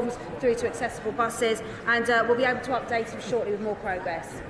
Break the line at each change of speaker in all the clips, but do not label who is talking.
platforms through to accessible buses, and we'll be able to update him shortly with more progress.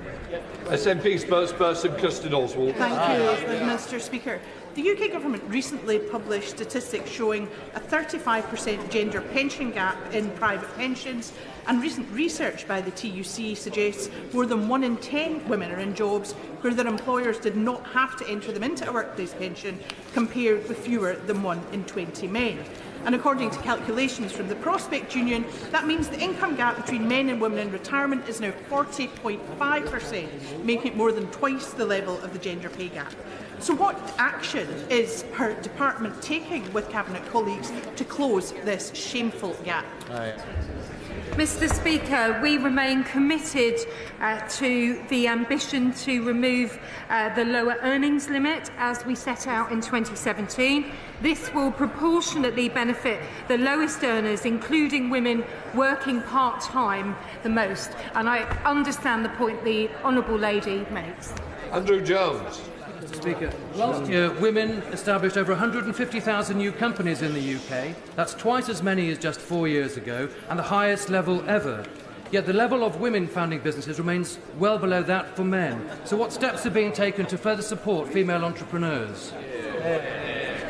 SNP spokesperson Kirsten Oswald.
Thank you, Mr Speaker. The UK Government recently published statistics showing a 35% gender pension gap in private pensions, and recent research by the TUC suggests more than 1 in 10 women are in jobs where their employers did not have to enter them into a workplace pension, compared with fewer than 1 in 20 men. And according to calculations from the Prospect Union, that means the income gap between men and women in retirement is now 40.5%, making it more than twice the level of the gender pay gap. So what action is her department taking with Cabinet colleagues to close this shameful gap?
Mr Speaker, we remain committed to the ambition to remove the lower earnings limit as we set out in 2017. This will proportionately benefit the lowest earners, including women working part-time the most. And I understand the point the Honourable Lady makes.
Andrew Jones.
Mr Speaker, last year women established over 150,000 new companies in the UK. That's twice as many as just 4 years ago, and the highest level ever. Yet the level of women founding businesses remains well below that for men. So what steps are being taken to further support female entrepreneurs?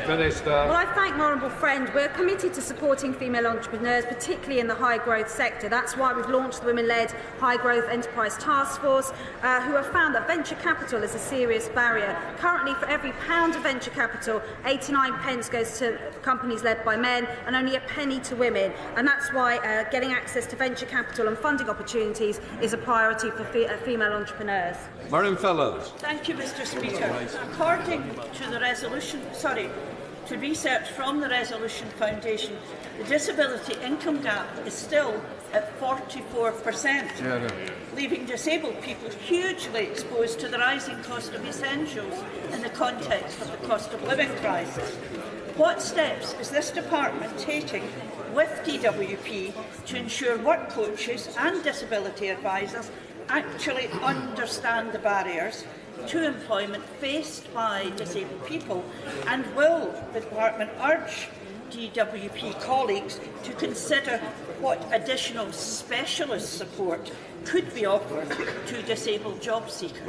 Minister.
Well, I thank my honourable friend. We're committed to supporting female entrepreneurs, particularly in the high-growth sector. That's why we've launched the Women-led High-Growth Enterprise Task Force, who have found that venture capital is a serious barrier. Currently, for every £1 of venture capital, 89 pence goes to companies led by men and only a penny to women. And that's why getting access to venture capital and funding opportunities is a priority for female entrepreneurs.
Marion Fellows.
Thank you, Mr Speaker. According to the to research from the Resolution Foundation, the disability income gap is still at 44%, leaving disabled people hugely exposed to the rising cost of essentials in the context of the cost of living crisis. What steps is this department taking with DWP to ensure work coaches and disability advisors actually understand the barriers to employment faced by disabled people, and will the department urge DWP colleagues to consider what additional specialist support could be offered to disabled job seekers?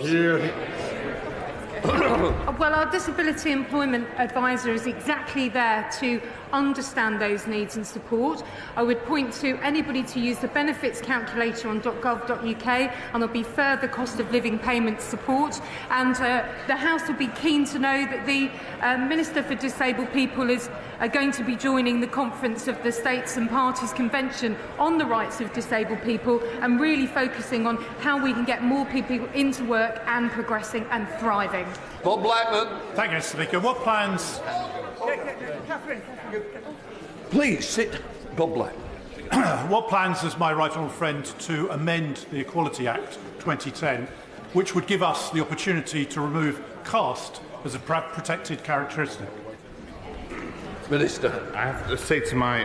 Well, our disability employment advisor is exactly there to understand those needs and support. I would point to anybody to use the benefits calculator on .gov.uk, and there'll be further cost of living payment support. And the House will be keen to know that the Minister for Disabled People is going to be joining the conference of the States and Parties Convention on the rights of disabled people, and really focusing on how we can get more people into work and progressing and thriving.
Bob Blackman.
Thank you, Mr Speaker. What plans...
Please sit. Bob Blackman.
What plans has my right honourable friend to amend the Equality Act 2010, which would give us the opportunity to remove caste as a protected characteristic?
Minister.
I have to say to my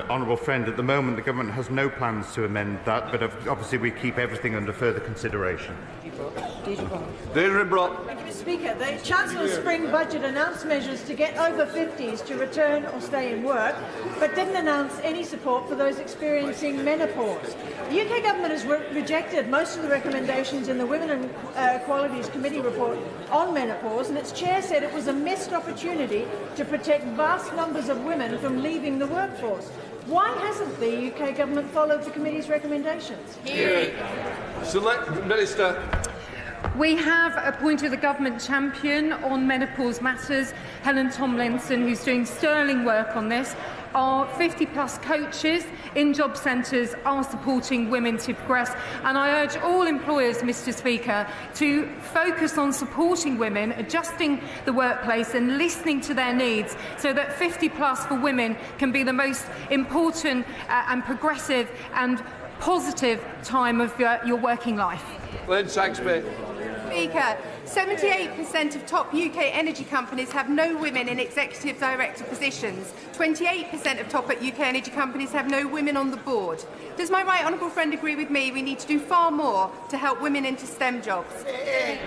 honourable friend, at the moment the government has no plans to amend that, but obviously we keep everything under further consideration.
Deirdre Brock.
Thank you, Mr Speaker. The Chancellor's spring budget announced measures to get over 50s to return or stay in work, but didn't announce any support for those experiencing menopause. The UK Government has rejected most of the recommendations in the Women and Equalities Committee report on menopause, and its chair said it was a missed opportunity to protect vast numbers of women from leaving the workforce. Why hasn't the UK Government followed the committee's recommendations?
Select Minister.
We have appointed a government champion on menopause matters, Helen Tomlinson, who's doing sterling work on this. Our 50-plus coaches in job centres are supporting women to progress, and I urge all employers, Mr Speaker, to focus on supporting women, adjusting the workplace and listening to their needs, so that 50-plus for women can be the most important and progressive and positive time of your working life.
Glenn Saxby.
Speaker, 78% of top UK energy companies have no women in executive director positions. 28% of top UK energy companies have no women on the board. Does my right honourable friend agree with me we need to do far more to help women into STEM jobs?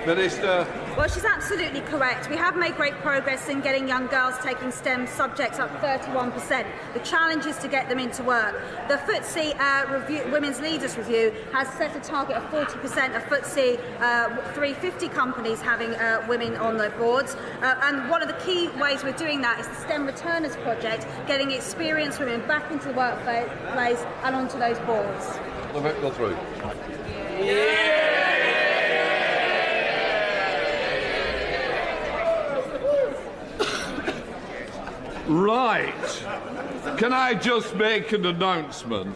Minister.
Well, she's absolutely correct. We have made great progress in getting young girls taking STEM subjects up 31%. The challenge is to get them into work. The FTSE Women's Leaders Review has set a target of 40% of FTSE 350 companies having women on their boards. And one of the key ways we're doing that is the STEM Returners Project, getting experienced women back into the workplace and onto those boards.
Go through. Right. Can I just make an announcement?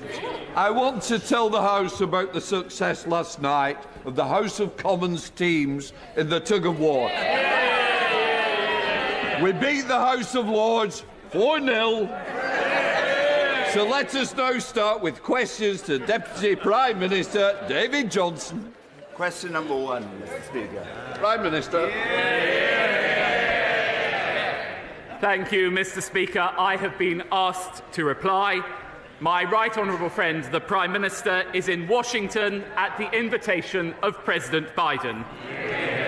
I want to tell the House about the success last night of the House of Commons teams in the tug-of-war. We beat the House of Lords 4-0. So let us now start with questions to Deputy Prime Minister David Johnson.
Question number 1, Mr. Speaker.
Prime Minister.
Thank you, Mr. Speaker. I have been asked to reply. My right honourable friend, the Prime Minister, is in Washington at the invitation of President Biden.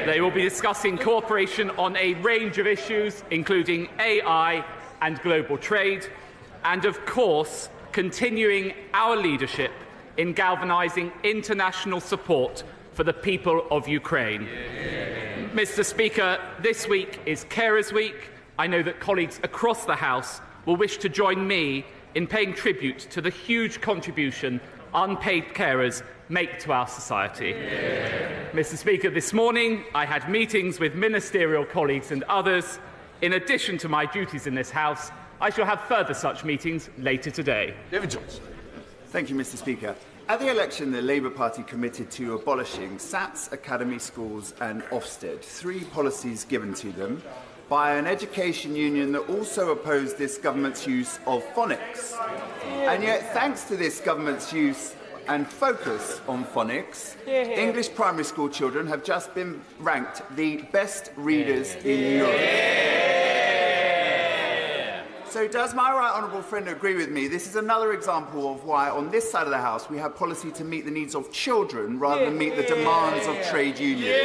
They will be discussing cooperation on a range of issues, including AI and global trade, and, of course, continuing our leadership in galvanising international support for the people of Ukraine. Mr. Speaker, this week is Carers Week. I know that colleagues across the House will wish to join me in paying tribute to the huge contribution unpaid carers make to our society. Mr. Speaker, this morning I had meetings with ministerial colleagues and others. In addition to my duties in this House, I shall have further such meetings later today.
David Johnson.
Thank you, Mr. Speaker. At the election, the Labour Party committed to abolishing SATs, academy schools and Ofsted, 3 policies given to them by an education union that also opposed this government's use of phonics. And yet, thanks to this government's use and focus on phonics, English primary school children have just been ranked the best readers in Europe. So does my right honourable friend agree with me? This is another example of why, on this side of the House, we have policy to meet the needs of children rather than meet the demands of trade unions.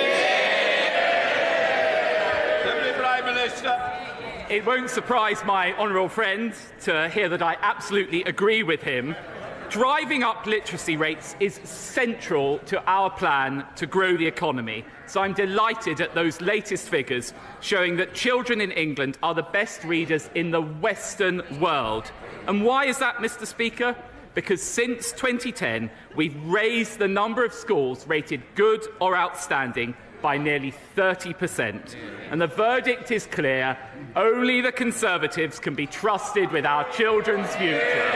Deputy Prime Minister.
It won't surprise my honourable friend to hear that I absolutely agree with him. Driving up literacy rates is central to our plan to grow the economy. So I'm delighted at those latest figures showing that children in England are the best readers in the Western world. And why is that, Mr. Speaker? Because since 2010, we've raised the number of schools rated good or outstanding by nearly 30%. And the verdict is clear. Only the Conservatives can be trusted with our children's future.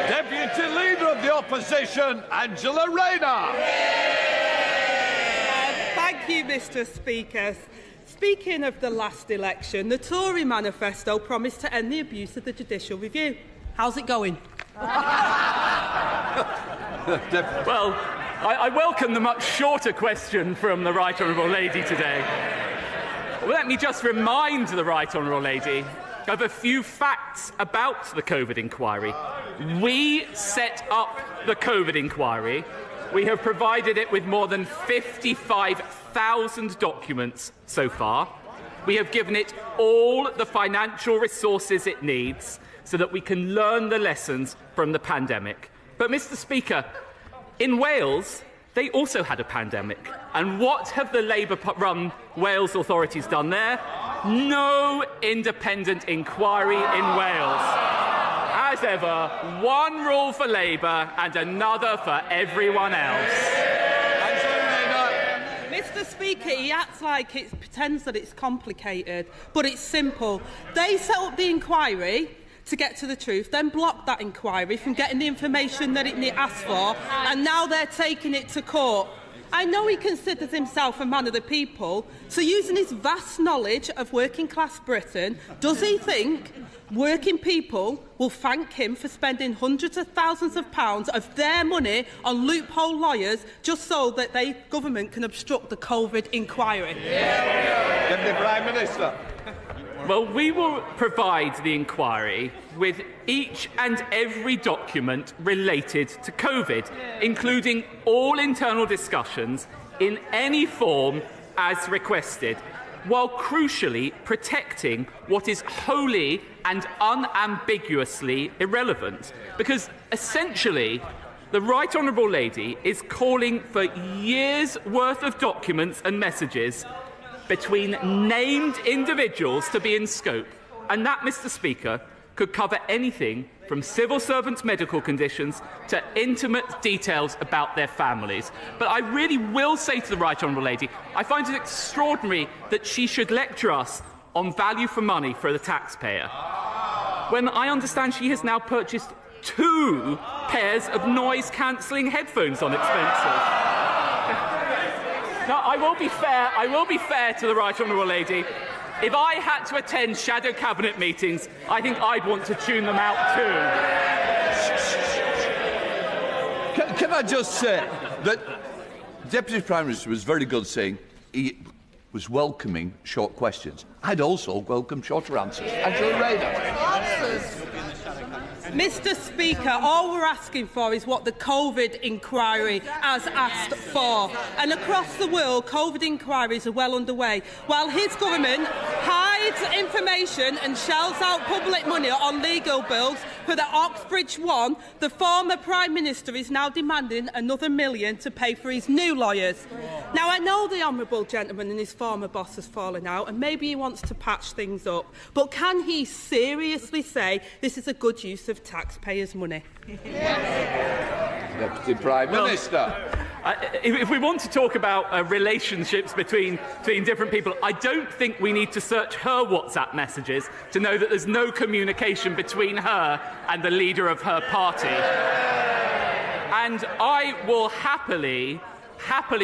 Deputy Leader of the Opposition, Angela Rayner.
Thank you, Mr. Speaker. Speaking of the last election, the Tory manifesto promised to end the abuse of the judicial review. How's it going?
Well, I welcome the much shorter question from the Right Honourable Lady today. Well, let me just remind the Right Honourable Lady of a few facts about the COVID inquiry. We set up the COVID inquiry. We have provided it with more than 55,000 documents so far. We have given it all the financial resources it needs so that we can learn the lessons from the pandemic. But, Mr. Speaker, in Wales, they also had a pandemic. And what have the Labour-run Wales authorities done there? No independent inquiry in Wales. As ever, one rule for Labour and another for everyone else.
Mr. Speaker, he acts like it pretends that it's complicated, but it's simple. They set up the inquiry to get to the truth, then blocked that inquiry from getting the information that it asked for, and now they're taking it to court. I know he considers himself a man of the people, so using his vast knowledge of working-class Britain, does he think working people will thank him for spending hundreds of thousands of pounds of their money on loophole lawyers just so that the government can obstruct the COVID inquiry?
Deputy Prime Minister.
Well, we will provide the inquiry with each and every document related to COVID, including all internal discussions in any form as requested, while crucially protecting what is wholly and unambiguously irrelevant. Because essentially, the Right Honourable Lady is calling for years' worth of documents and messages between named individuals to be in scope. And that, Mr. Speaker, could cover anything from civil servants' medical conditions to intimate details about their families. But I really will say to the Right Honourable Lady, I find it extraordinary that she should lecture us on value for money for the taxpayer, when I understand she has now purchased 2 pairs of noise-cancelling headphones on expenses. Now, I will be fair to the Right Honourable Lady. If I had to attend shadow cabinet meetings, I think I'd want to tune them out too.
Can I just say that Deputy Prime Minister was very good saying he was welcoming short questions. I'd also welcome shorter answers. Angela Rayner.
Mr. Speaker, all we're asking for is what the COVID inquiry has asked for. And across the world, COVID inquiries are well underway. While his government hides information and shells out public money on legal bills for the Oxbridge one, the former Prime Minister is now demanding another $1 million to pay for his new lawyers. Now, I know the honourable gentleman and his former boss has fallen out, and maybe he wants to patch things up, but can he seriously say this is a good use of taxpayers' money?
Deputy Prime Minister.
If we want to talk about relationships between different people, I don't think we need to search her WhatsApp messages to know that there's no communication between her and the leader of her party. And I will happily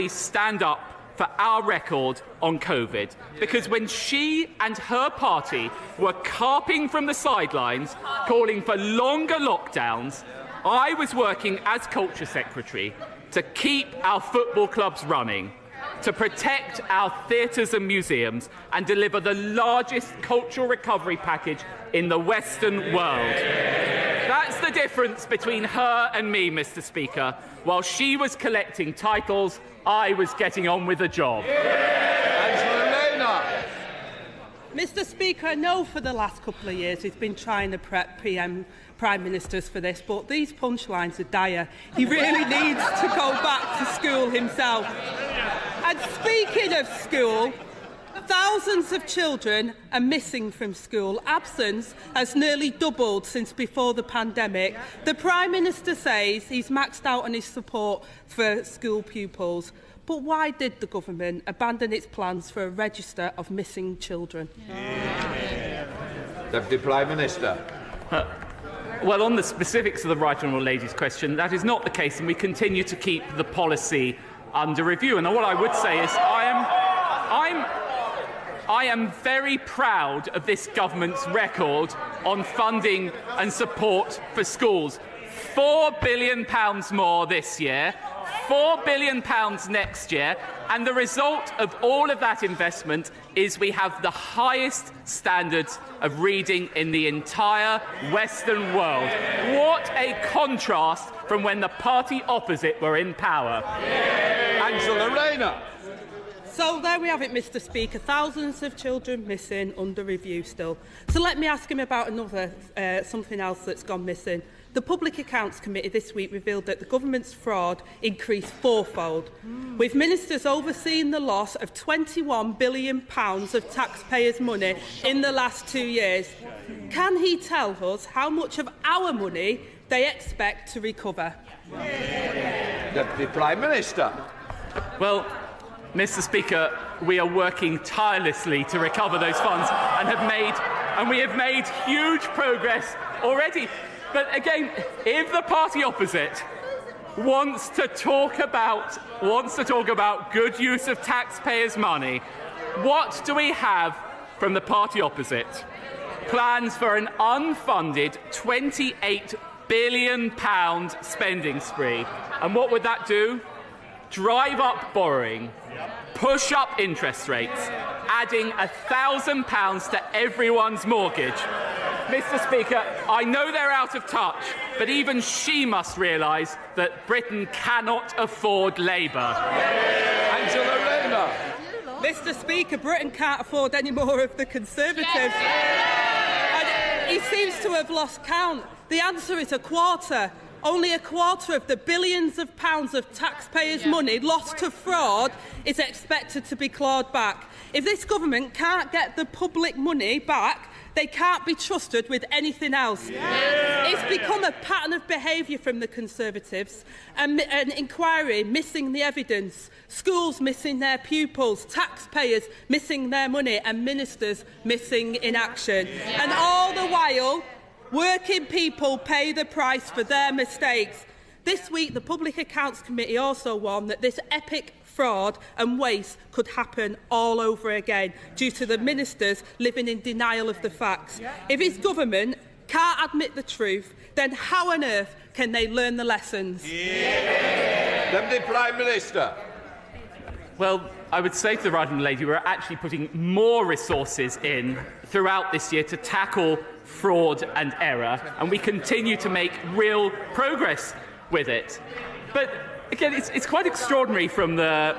stand up for our record on COVID, because when she and her party were carping from the sidelines, calling for longer lockdowns, I was working as Culture Secretary to keep our football clubs running, to protect our theatres and museums, and deliver the largest cultural recovery package in the Western world. That's the difference between her and me, Mr. Speaker. While she was collecting titles, I was getting on with the job.
Mr. Speaker, I know for the last couple of years he's been trying to prep Prime Ministers for this, but these punchlines are dire. He really needs to go back to school himself. And speaking of school, thousands of children are missing from school. Absence has nearly doubled since before the pandemic. The Prime Minister says he's maxed out on his support for school pupils. But why did the government abandon its plans for a register of missing children?
Deputy Prime Minister.
Well, on the specifics of the Right Honourable Lady's question, that is not the case, and we continue to keep the policy under review. And what I would say is I am very proud of this government's record on funding and support for schools. £4 billion more this year, £4 billion next year, and the result of all of that investment is we have the highest standards of reading in the entire Western world. What a contrast from when the party opposite were in power.
Angela Rayner.
So there we have it, Mr. Speaker. Thousands of children missing, under review still. So let me ask him about another, something else that's gone missing. The Public Accounts Committee this week revealed that the government's fraud increased fourfold, with ministers overseeing the loss of £21 billion of taxpayers' money in the last 2 years. Can he tell us how much of our money they expect to recover?
Deputy Prime Minister.
Well, Mr. Speaker, we are working tirelessly to recover those funds and we have made huge progress already. But again, if the party opposite wants to talk about good use of taxpayers' money, what do we have from the party opposite? Plans for an unfunded £28 billion spending spree. And what would that do? Drive up borrowing, push up interest rates, adding £1,000 to everyone's mortgage. Mr. Speaker, I know they're out of touch, but even she must realise that Britain cannot afford Labour.
Angela Rayner.
Mr. Speaker, Britain can't afford any more of the Conservatives. And he seems to have lost count. The answer is a quarter. Only a quarter of the billions of pounds of taxpayers' money lost to fraud is expected to be clawed back. If this government can't get the public money back, they can't be trusted with anything else. It's become a pattern of behaviour from the Conservatives. An inquiry missing the evidence, schools missing their pupils, taxpayers missing their money and ministers missing in action. And all the while, working people pay the price for their mistakes. This week, the Public Accounts Committee also warned that this epic fraud and waste could happen all over again due to the ministers living in denial of the facts. If his government can't admit the truth, then how on earth can they learn the lessons?
Deputy Prime Minister.
Well, I would say to the Right Honourable Lady, we're actually putting more resources in throughout this year to tackle fraud and error, and we continue to make real progress with it. But again, it's quite extraordinary from the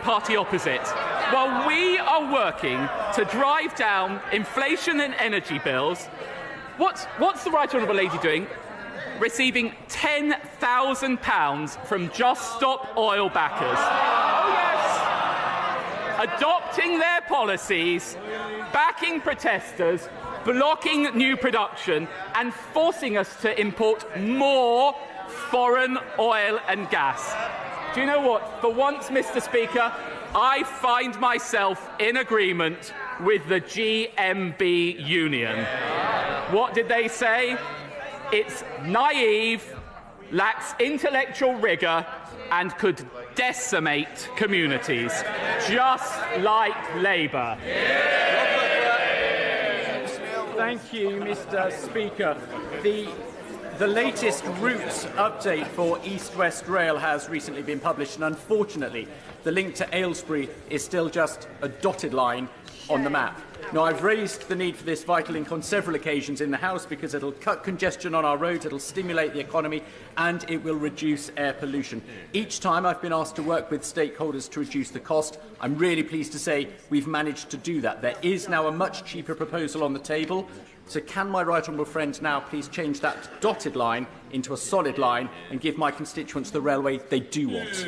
party opposite. While we are working to drive down inflation and energy bills, what's the Right Honourable Lady doing? Receiving £10,000 from Just Stop Oil backers. Oh yes! Adopting their policies, backing protesters, blocking new production and forcing us to import more foreign oil and gas. Do you know what? For once, Mr. Speaker, I find myself in agreement with the GMB union. What did they say? It's naive, lacks intellectual rigour and could decimate communities, just like Labour.
Thank you, Mr. Speaker. The latest routes update for East West Rail has recently been published, and unfortunately, the link to Aylesbury is still just a dotted line on the map. Now, I've raised the need for this vital link on several occasions in the House because it'll cut congestion on our roads, it'll stimulate the economy, and it will reduce air pollution. Each time I've been asked to work with stakeholders to reduce the cost. I'm really pleased to say we've managed to do that. There is now a much cheaper proposal on the table. So can my right honourable friend now please change that dotted line into a solid line and give my constituents the railway they do want?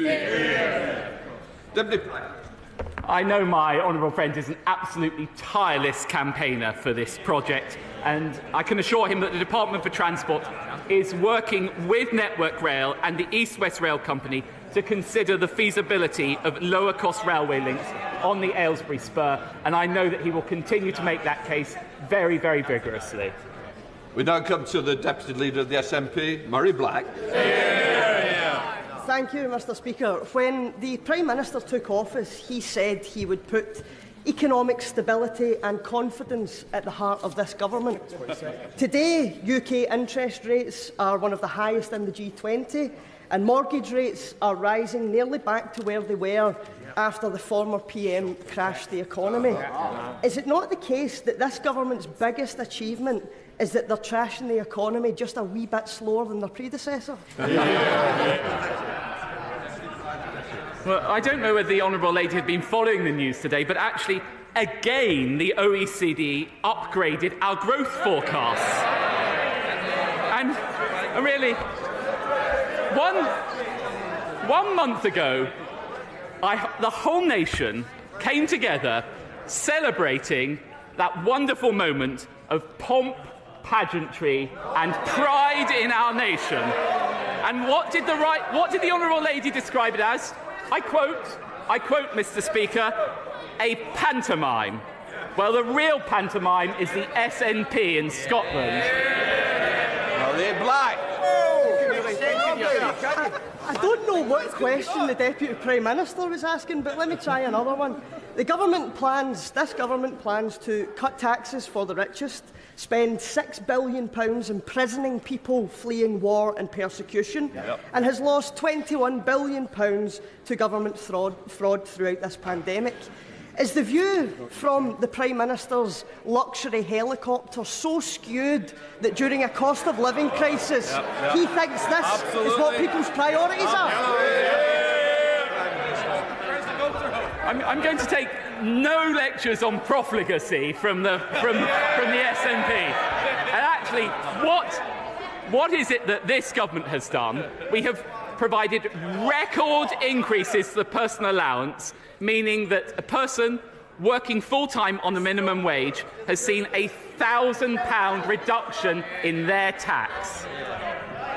I know my honourable friend is an absolutely tireless campaigner for this project, and I can assure him that the Department for Transport is working with Network Rail and the East West Rail Company to consider the feasibility of lower-cost railway links on the Aylesbury spur, and I know that he will continue to make that case very, very vigorously.
We now come to the Deputy Leader of the SNP, Murray Black.
Thank you, Mr. Speaker. When the Prime Minister took office, he said he would put economic stability and confidence at the heart of this government. Today, UK interest rates are one of the highest in the G20, and mortgage rates are rising nearly back to where they were after the former PM crashed the economy. Is it not the case that this government's biggest achievement is that they're trashing the economy just a wee bit slower than their predecessor?
Well, I don't know whether the honourable lady had been following the news today, but actually, again, the OECD upgraded our growth forecasts. And really, one month ago, the whole nation came together celebrating that wonderful moment of pomp, pageantry and pride in our nation. And what did the honourable lady describe it as? I quote, Mr. Speaker, a pantomime. Well, the real pantomime is the SNP in Scotland.
Well, they're black.
I don't know what question the Deputy Prime Minister was asking, but let me try another one. This government plans to cut taxes for the richest, spend £6 billion imprisoning people fleeing war and persecution, and has lost £21 billion to government fraud throughout this pandemic. Is the view from the Prime Minister's luxury helicopter so skewed that during a cost of living crisis he thinks this is what people's priorities are?
I'm going to take no lectures on profligacy from the SNP. And actually, what is it that this government has done? We have provided record increases to the personal allowance, meaning that a person working full-time on the minimum wage has seen a £1,000 reduction in their tax.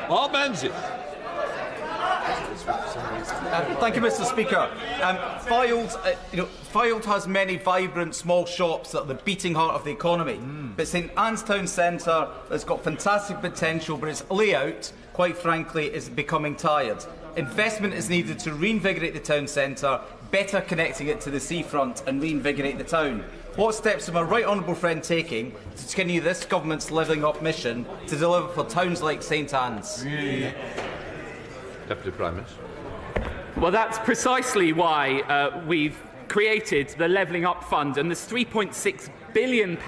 Mark Menzies.
Thank you, Mr. Speaker. Fylde has many vibrant small shops that are the beating heart of the economy. But St Anne's Town Centre has got fantastic potential, but its layout, quite frankly, is becoming tired. Investment is needed to reinvigorate the town centre, better connecting it to the seafront and reinvigorate the town. What steps are my right honourable friend taking to continue this government's Living Up mission to deliver for towns like St Anne's?
Deputy Prime Minister.
Well, that's precisely why we've created the Levelling Up Fund, and there's £3.6 billion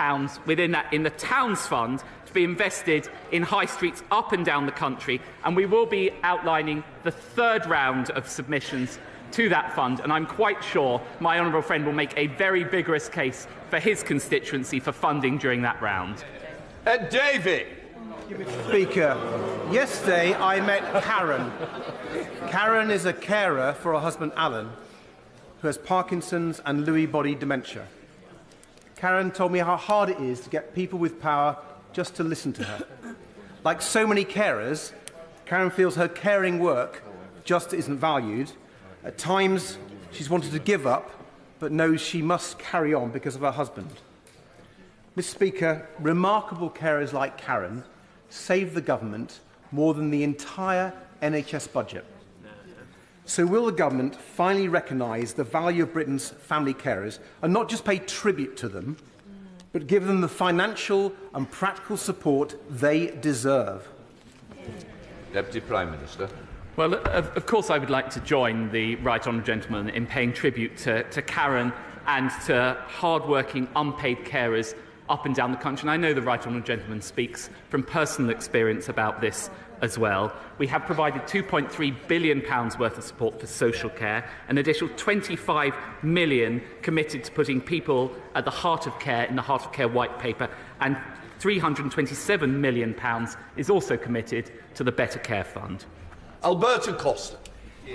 within that in the Towns Fund to be invested in high streets up and down the country, and we will be outlining the third round of submissions to that fund, and I'm quite sure my honourable friend will make a very vigorous case for his constituency for funding during that round.
David.
Speaker, yesterday I met Karen. Karen is a carer for her husband Alan, who has Parkinson's and Lewy body dementia. Karen told me how hard it is to get people with power just to listen to her. Like so many carers, Karen feels her caring work just isn't valued. At times, she's wanted to give up, but knows she must carry on because of her husband. Mr. Speaker, remarkable carers like Karen save the government more than the entire NHS budget. So will the government finally recognise the value of Britain's family carers and not just pay tribute to them, but give them the financial and practical support they deserve?
Deputy Prime Minister.
Well, of course I would like to join the right honourable gentleman in paying tribute to Karen and to hard-working unpaid carers up and down the country. And I know the right honourable gentleman speaks from personal experience about this as well. We have provided £2.3 billion worth of support for social care, an additional £25 million committed to putting people at the heart of care in the Heart of Care White Paper, and £327 million is also committed to the Better Care Fund.
Alberto Costa.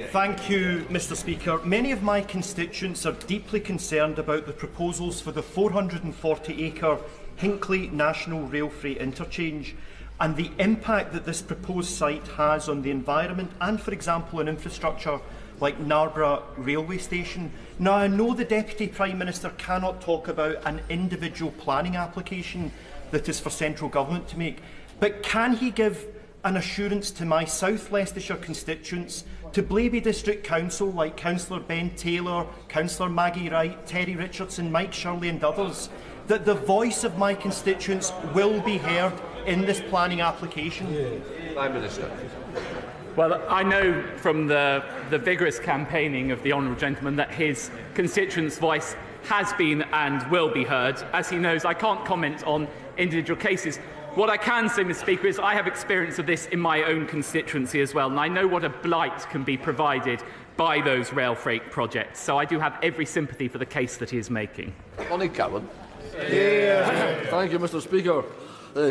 Thank you, Mr. Speaker. Many of my constituents are deeply concerned about the proposals for the 440-acre Hinckley National Rail-free interchange and the impact that this proposed site has on the environment and, for example, on infrastructure like Narborough Railway Station. Now, I know the Deputy Prime Minister cannot talk about an individual planning application that is for central government to make, but can he give an assurance to my South Leicestershire constituents, to Blaby District Council like Councillor Ben Taylor, Councillor Maggie Wright, Terry Richardson, Mike Shirley and others, that the voice of my constituents will be heard in this planning application?
Prime Minister.
Well, I know from the vigorous campaigning of the honourable gentleman that his constituents' voice has been and will be heard. As he knows, I can't comment on individual cases. What I can say, Mr. Speaker, is I have experience of this in my own constituency as well, and I know what a blight can be provided by those rail freight projects. So I do have every sympathy for the case that he is making.
Bonnie Cowan.
Thank you, Mr. Speaker.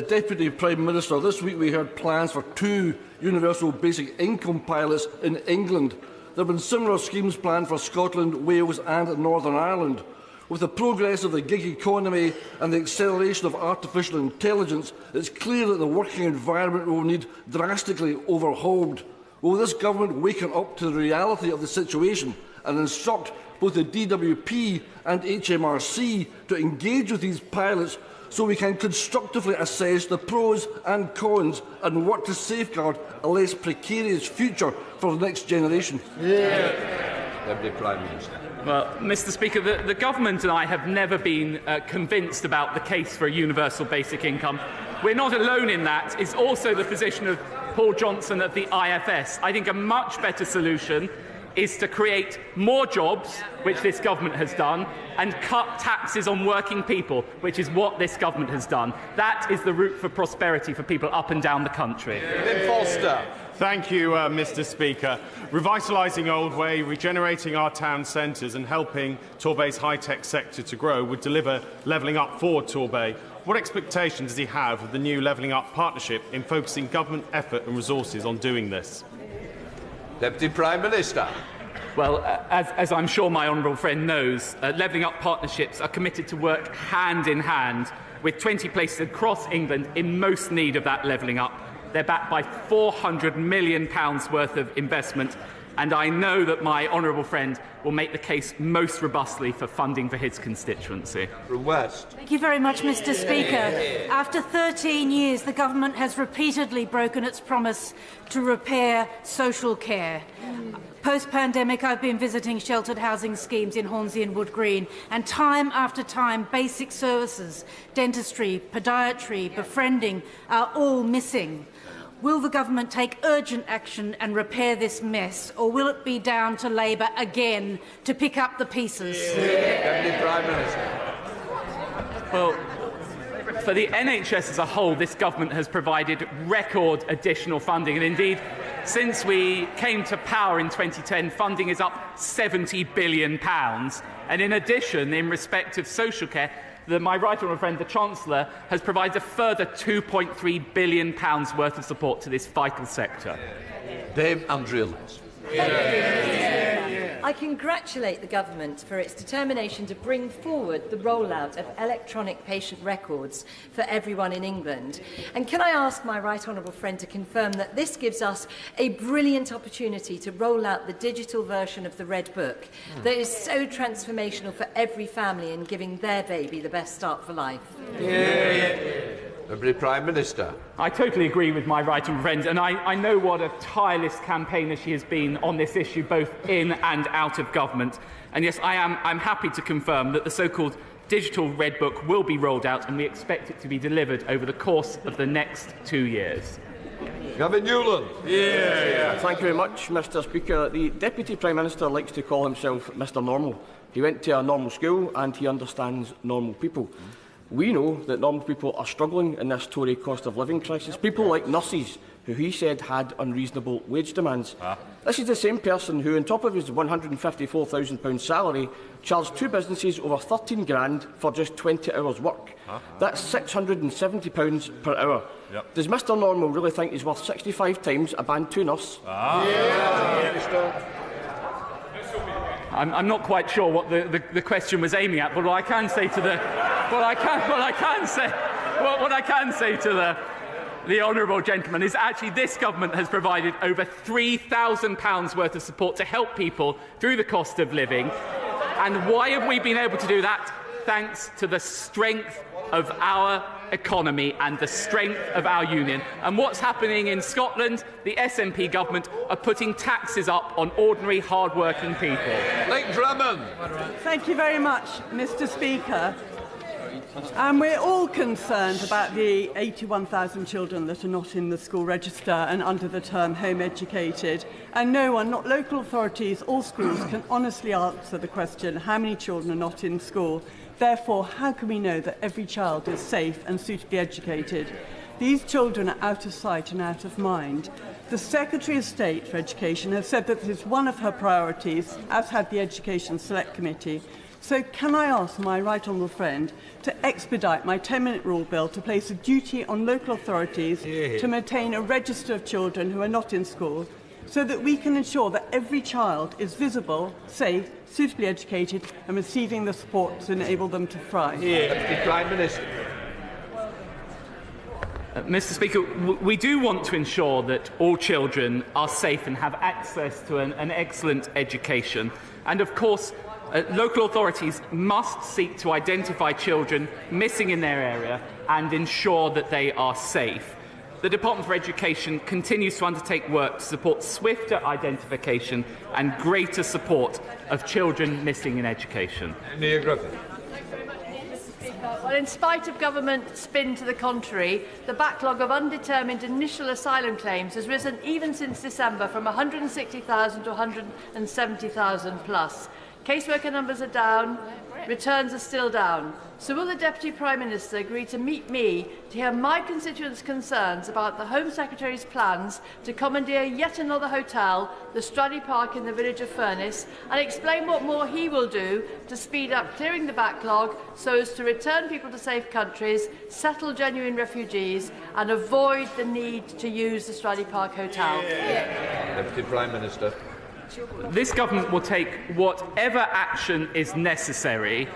Deputy Prime Minister, this week we heard plans for 2 universal basic income pilots in England. There have been similar schemes planned for Scotland, Wales and Northern Ireland. With the progress of the gig economy and the acceleration of artificial intelligence, it's clear that the working environment will need drastically overhauled. Will this government waken up to the reality of the situation and instruct both the DWP and HMRC to engage with these pilots so we can constructively assess the pros and cons and work to safeguard a less precarious future for the next generation?
Deputy Prime Minister.
Well, Mr. Speaker, the government and I have never been convinced about the case for a universal basic income. We're not alone in that. It's also the position of Paul Johnson of the IFS. I think a much better solution is to create more jobs, which this government has done, and cut taxes on working people, which is what this government has done. That is the route for prosperity for people up and down the country.
Lynn Foster.
Thank you, Mr. Speaker. Revitalising Old Way, regenerating our town centres and helping Torbay's high-tech sector to grow would deliver levelling up for Torbay. What expectations does he have of the new Levelling Up partnership in focusing government effort and resources on doing this?
Deputy Prime Minister.
Well, as I'm sure my honourable friend knows, Levelling Up partnerships are committed to work hand in hand with 20 places across England in most need of that levelling up. They're backed by £400 million worth of investment, and I know that my honourable friend will make the case most robustly for funding for his constituency.
From West.
Thank you very much, Mr. Speaker. After 13 years, the government has repeatedly broken its promise to repair social care. Post-pandemic, I've been visiting sheltered housing schemes in Hornsey and Wood Green, and time after time, basic services, dentistry, podiatry, befriending are all missing. Will the government take urgent action and repair this mess, or will it be down to Labour again to pick up the pieces?
Deputy Prime Minister.
Well, for the NHS as a whole, this government has provided record additional funding, and indeed, since we came to power in 2010, funding is up £70 billion. And in addition, in respect of social care, my right honourable friend, the Chancellor, has provided a further £2.3 billion worth of support to this vital sector.
Dame Andrea Liz.
I congratulate the government for its determination to bring forward the rollout of electronic patient records for everyone in England. And can I ask my right honourable friend to confirm that this gives us a brilliant opportunity to roll out the digital version of the Red Book that is so transformational for every family in giving their baby the best start for life?
Deputy Prime Minister.
I totally agree with my right honourable friend, and I know what a tireless campaigner she has been on this issue, both in and out of government. And yes, I'm happy to confirm that the so-called digital Red Book will be rolled out, and we expect it to be delivered over the course of the next 2 years.
Gavin Newland.
Thank you very much, Mr. Speaker. The Deputy Prime Minister likes to call himself Mr. Normal. He went to a normal school and he understands normal people. We know that normal people are struggling in this Tory cost of living crisis. People like nurses, who he said had unreasonable wage demands. This is the same person who, on top of his £154,000 salary, charged two businesses over 13 grand for just 20 hours work. That's £670 per hour. Does Mr Normal really think he's worth 65 times a Band 2 nurse?
I'm not quite sure what the question was aiming at, but what I can say to the honourable gentleman is actually this government has provided over £3,000 worth of support to help people through the cost of living. And why have we been able to do that? Thanks to the strength of our economy and the strength of our union. And what's happening in Scotland? The SNP government are putting taxes up on ordinary, hard-working people.
Lake Drummond.
Thank you very much, Mr. Speaker. We're all concerned about the 81,000 children that are not in the school register and under the term home educated. And no one, not local authorities or schools, can honestly answer the question, how many children are not in school? Therefore, how can we know that every child is safe and suitably educated? These children are out of sight and out of mind. The Secretary of State for Education has said that this is one of her priorities, as had the Education Select Committee. So can I ask my right honourable friend to expedite my 10-minute rule bill to place a duty on local authorities to maintain a register of children who are not in school, so that we can ensure that every child is visible, safe, suitably educated and receiving the support to enable them to thrive?
Deputy Prime Minister.
Mr. Speaker, we do want to ensure that all children are safe and have access to an excellent education. And of course, Local authorities must seek to identify children missing in their area and ensure that they are safe. The Department for Education continues to undertake work to support swifter identification and greater support of children missing in education.
Neil Griffith.
Well, in spite of government spin to the contrary, the backlog of undetermined initial asylum claims has risen even since December from 160,000 to 170,000 plus. Caseworker numbers are down, returns are still down. So will the Deputy Prime Minister agree to meet me to hear my constituents' concerns about the Home Secretary's plans to commandeer yet another hotel, the Stradey Park in the village of Furness, and explain what more he will do to speed up clearing the backlog so as to return people to safe countries, settle genuine refugees and avoid the need to use the Stradey Park Hotel?
Deputy Prime Minister.
This government will take whatever action is necessary,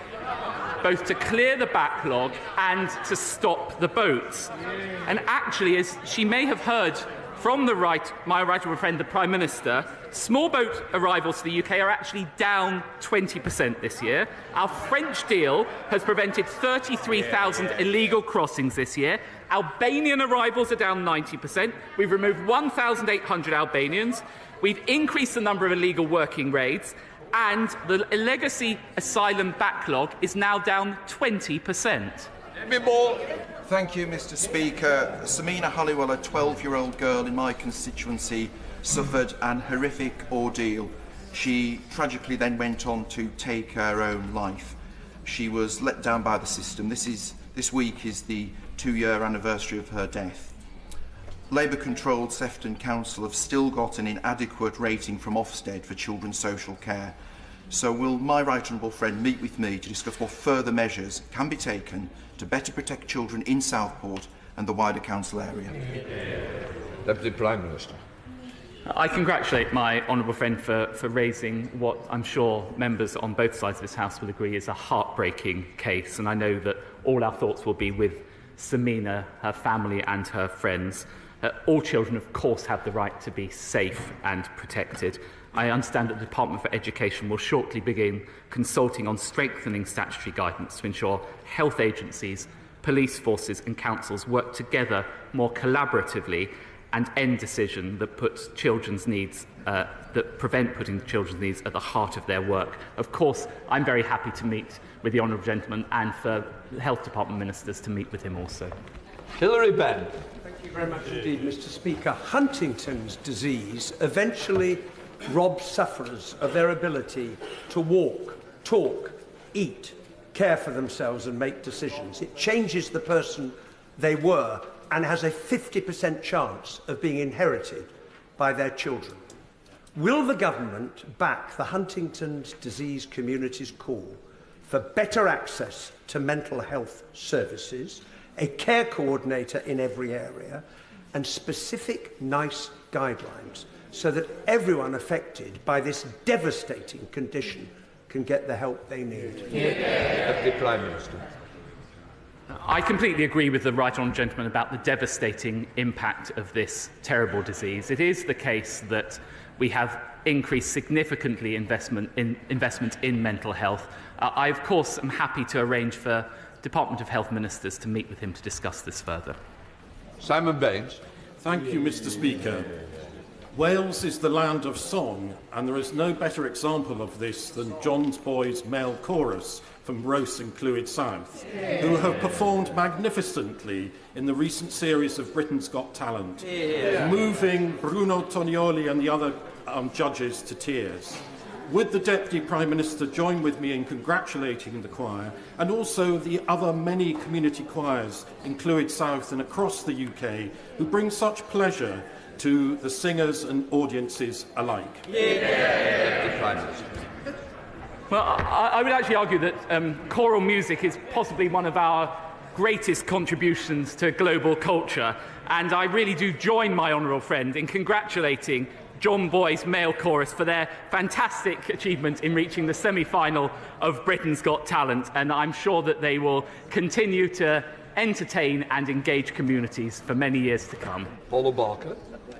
both to clear the backlog and to stop the boats. And actually, as she may have heard from my right honourable friend, the Prime Minister, small boat arrivals to the UK are actually down 20% this year. Our French deal has prevented 33,000 illegal crossings this year. Albanian arrivals are down 90%. We've removed 1,800 Albanians. We've increased the number of illegal working raids, and the legacy asylum backlog is now down 20%.
Thank you, Mr. Speaker. Samina Halliwell, a 12-year-old girl in my constituency, suffered an horrific ordeal. She tragically then went on to take her own life. She was let down by the system. This week is the 2-year anniversary of her death. Labour-controlled Sefton Council have still got an inadequate rating from Ofsted for children's social care. So will my right honourable friend meet with me to discuss what further measures can be taken to better protect children in Southport and the wider council area?
Deputy Prime Minister.
I congratulate my honourable friend for raising what I'm sure members on both sides of this House will agree is a heartbreaking case, and I know that all our thoughts will be with Samina, her family and her friends. All children, of course, have the right to be safe and protected. I understand that the Department for Education will shortly begin consulting on strengthening statutory guidance to ensure health agencies, police forces and councils work together more collaboratively and end decisions that put children's needs, that prevent putting children's needs at the heart of their work. Of course, I'm very happy to meet with the honourable gentleman and for the Health Department ministers to meet with him also.
Hilary Benn.
Thank you very much indeed, Mr. Speaker. Huntington's disease eventually robs sufferers of their ability to walk, talk, eat, care for themselves and make decisions. It changes the person they were and has a 50% chance of being inherited by their children. Will the government back the Huntington's disease community's call for better access to mental health services, a care coordinator in every area, and specific NICE guidelines so that everyone affected by this devastating condition can get the help they need?
Deputy Prime Minister.
I completely agree with the right honourable gentleman about the devastating impact of this terrible disease. It is the case that we have increased significantly investment in mental health. I, of course, am happy to arrange for Department of Health ministers to meet with him to discuss this further.
Simon Baines.
Thank you, Mr. Speaker. Wales is the land of song, and there is no better example of this than John's Boys Male Chorus from Rose and Clwyd South, who have performed magnificently in the recent series of Britain's Got Talent, moving Bruno Tonioli and the other judges to tears. Would the Deputy Prime Minister join with me in congratulating the choir and also the other many community choirs in Clwyd South and across the UK who bring such pleasure to the singers and audiences alike?
Deputy Prime Minister.
Well, I would actually argue that choral music is possibly one of our greatest contributions to global culture, and I really do join my honourable friend in congratulating John Boy's Male Chorus for their fantastic achievement in reaching the semi-final of Britain's Got Talent, and I'm sure that they will continue to entertain and engage communities for many years to come.
Paula Barker.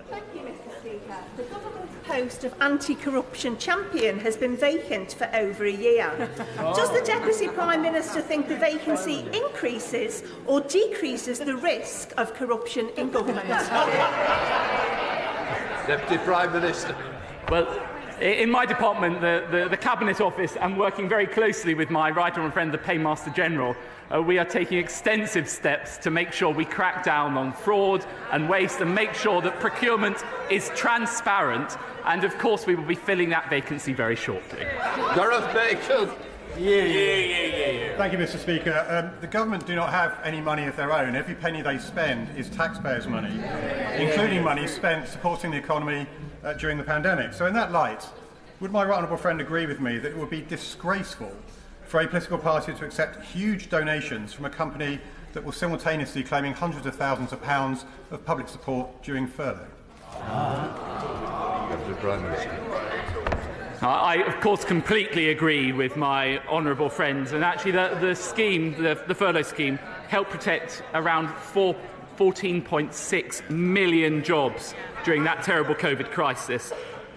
Thank you, Mr. Speaker. The government's
post of anti-corruption champion has been vacant for over a year. Does the Deputy Prime Minister think the vacancy increases or decreases the risk of corruption in government?
Deputy Prime Minister.
Well, in my department, the Cabinet Office, and working very closely with my right honourable friend, the Paymaster General, we are taking extensive steps to make sure we crack down on fraud and waste and make sure that procurement is transparent. And, of course, we will be filling that vacancy very shortly.
Gareth Bacon.
Thank you, Mr. Speaker. The government do not have any money of their own. Every penny they spend is taxpayers' money, including money spent supporting the economy during the pandemic. So in that light, would my right honourable friend agree with me that it would be disgraceful for a political party to accept huge donations from a company that was simultaneously claiming hundreds of thousands of pounds of public support during furlough?
Deputy Prime Minister.
I, of course, completely agree with my honourable friends. And actually, the scheme, the furlough scheme, helped protect around 14.6 million jobs during that terrible COVID crisis.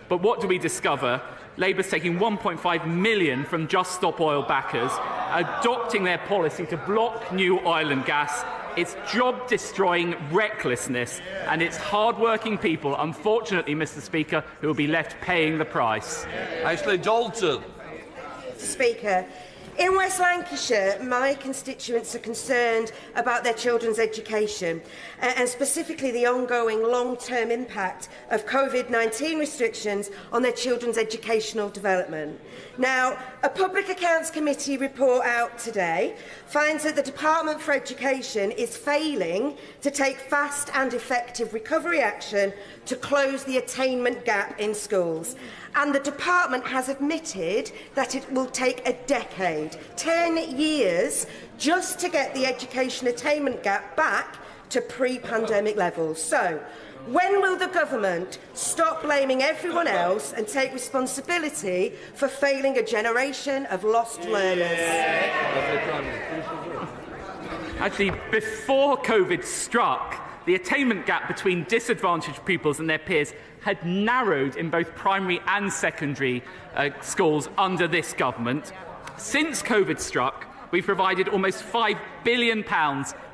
But what do we discover? Labour's taking 1.5 million from Just Stop Oil backers, adopting their policy to block new oil and gas. It's job-destroying recklessness, and it's hard-working people, unfortunately, Mr. Speaker, who will be left paying the price.
Ashley Dalton.
Speaker, in West Lancashire, my constituents are concerned about their children's education and specifically the ongoing long-term impact of COVID-19 restrictions on their children's educational development. Now, a Public Accounts Committee report out today finds that the Department for Education is failing to take fast and effective recovery action to close the attainment gap in schools. And the department has admitted that it will take a decade, 10 years, just to get the education attainment gap back to pre-pandemic levels. So, when will the government stop blaming everyone else and take responsibility for failing a generation of lost learners?
Actually, before COVID struck, the attainment gap between disadvantaged pupils and their peers had narrowed in both primary and secondary schools under this government. Since COVID struck, we've provided almost £5 billion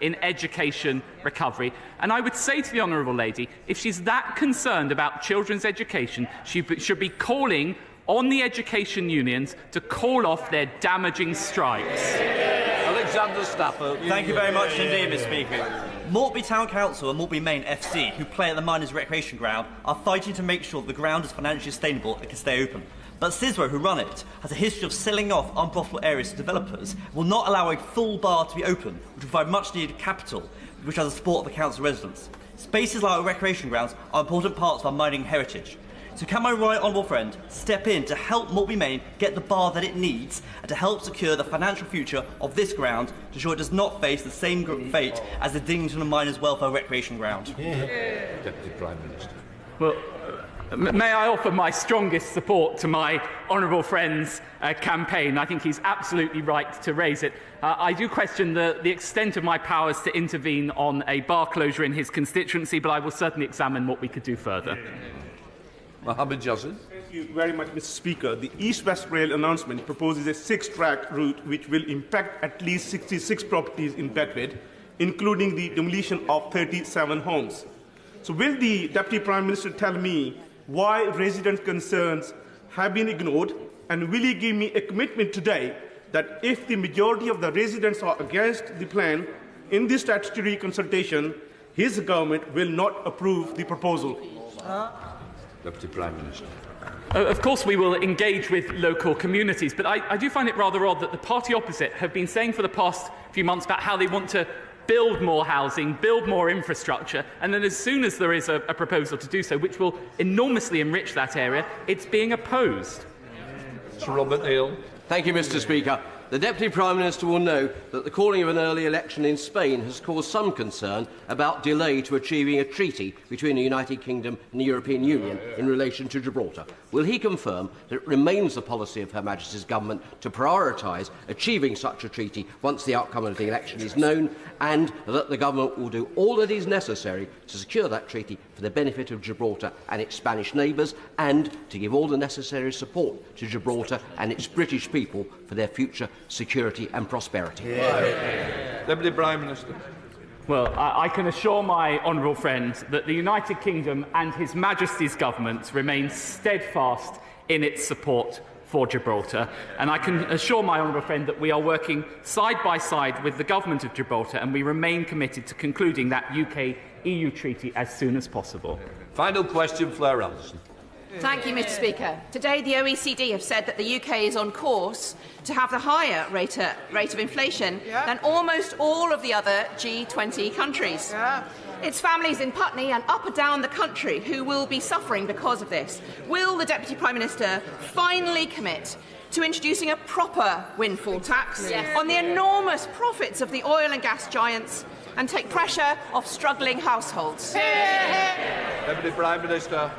in education recovery. And I would say to the honourable lady, if she's that concerned about children's education, she should be calling on the education unions to call off their damaging strikes.
Alexander Stafford.
Thank you very much indeed, Mr. Speaker. Maltby Town Council and Maltby Main FC, who play at the Miners' Recreation Ground, are fighting to make sure the ground is financially sustainable and can stay open. But CISRO, who run it, has a history of selling off unprofitable areas to developers, will not allow a full bar to be open, which will provide much-needed capital, which has the support of the council residents. Spaces like our recreation grounds are important parts of our mining heritage. So can my right honourable friend step in to help Maltby Main get the bar that it needs and to help secure the financial future of this ground to ensure it does not face the same fate as the Dingleton and Miners' Welfare Recreation Ground?
Deputy Prime Minister.
Well, may I offer my strongest support to my honourable friend's campaign. I think he's absolutely right to raise it. I do question the extent of my powers to intervene on a bar closure in his constituency, but I will certainly examine what we could do further.
Mohammed Jassin.
Thank you very much, Mr. Speaker. The East-West Rail announcement proposes a 6-track route which will impact at least 66 properties in Bedford, including the demolition of 37 homes. So will the Deputy Prime Minister tell me why resident concerns have been ignored, and will he give me a commitment today that if the majority of the residents are against the plan in this statutory consultation, his government will not approve the proposal?
Deputy Prime Minister.
Of course we will engage with local communities, but I do find it rather odd that the party opposite have been saying for the past few months about how they want to build more housing, build more infrastructure, and then as soon as there is a proposal to do so, which will enormously enrich that area, it's being opposed.
Sir Robert Neal.
Thank you, Mr. Speaker. The Deputy Prime Minister will know that the calling of an early election in Spain has caused some concern about delay to achieving a treaty between the United Kingdom and the European Union in relation to Gibraltar. Will he confirm that it remains the policy of Her Majesty's Government to prioritise achieving such a treaty once the outcome of the election is known, and that the Government will do all that is necessary to secure that treaty for the benefit of Gibraltar and its Spanish neighbours, and to give all the necessary support to Gibraltar and its British people for their future security and prosperity.
Deputy Prime Minister.
Well, I can assure my honourable friend that the United Kingdom and His Majesty's government remain steadfast in its support for Gibraltar, and I can assure my honourable friend that we are working side by side with the government of Gibraltar, and we remain committed to concluding that UK-EU treaty as soon as possible.
Final question, Fleur Anderson.
Thank you, Mr. Speaker. Today, the OECD have said that the UK is on course to have the higher rate of inflation than almost all of the other G20 countries. It's families in Putney and up and down the country who will be suffering because of this. Will the Deputy Prime Minister finally commit to introducing a proper windfall tax on the enormous profits of the oil and gas giants and take pressure off struggling households?
Deputy Prime Minister.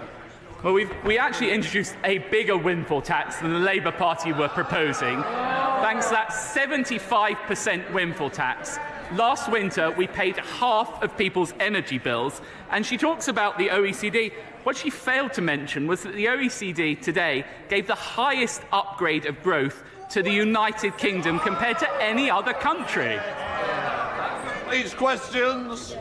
Well, we actually introduced a bigger windfall tax than the Labour Party were proposing. Thanks to that 75% windfall tax, last winter we paid half of people's energy bills. And she talks about the OECD. What she failed to mention was that the OECD today gave the highest upgrade of growth to the United Kingdom compared to any other country.
These questions.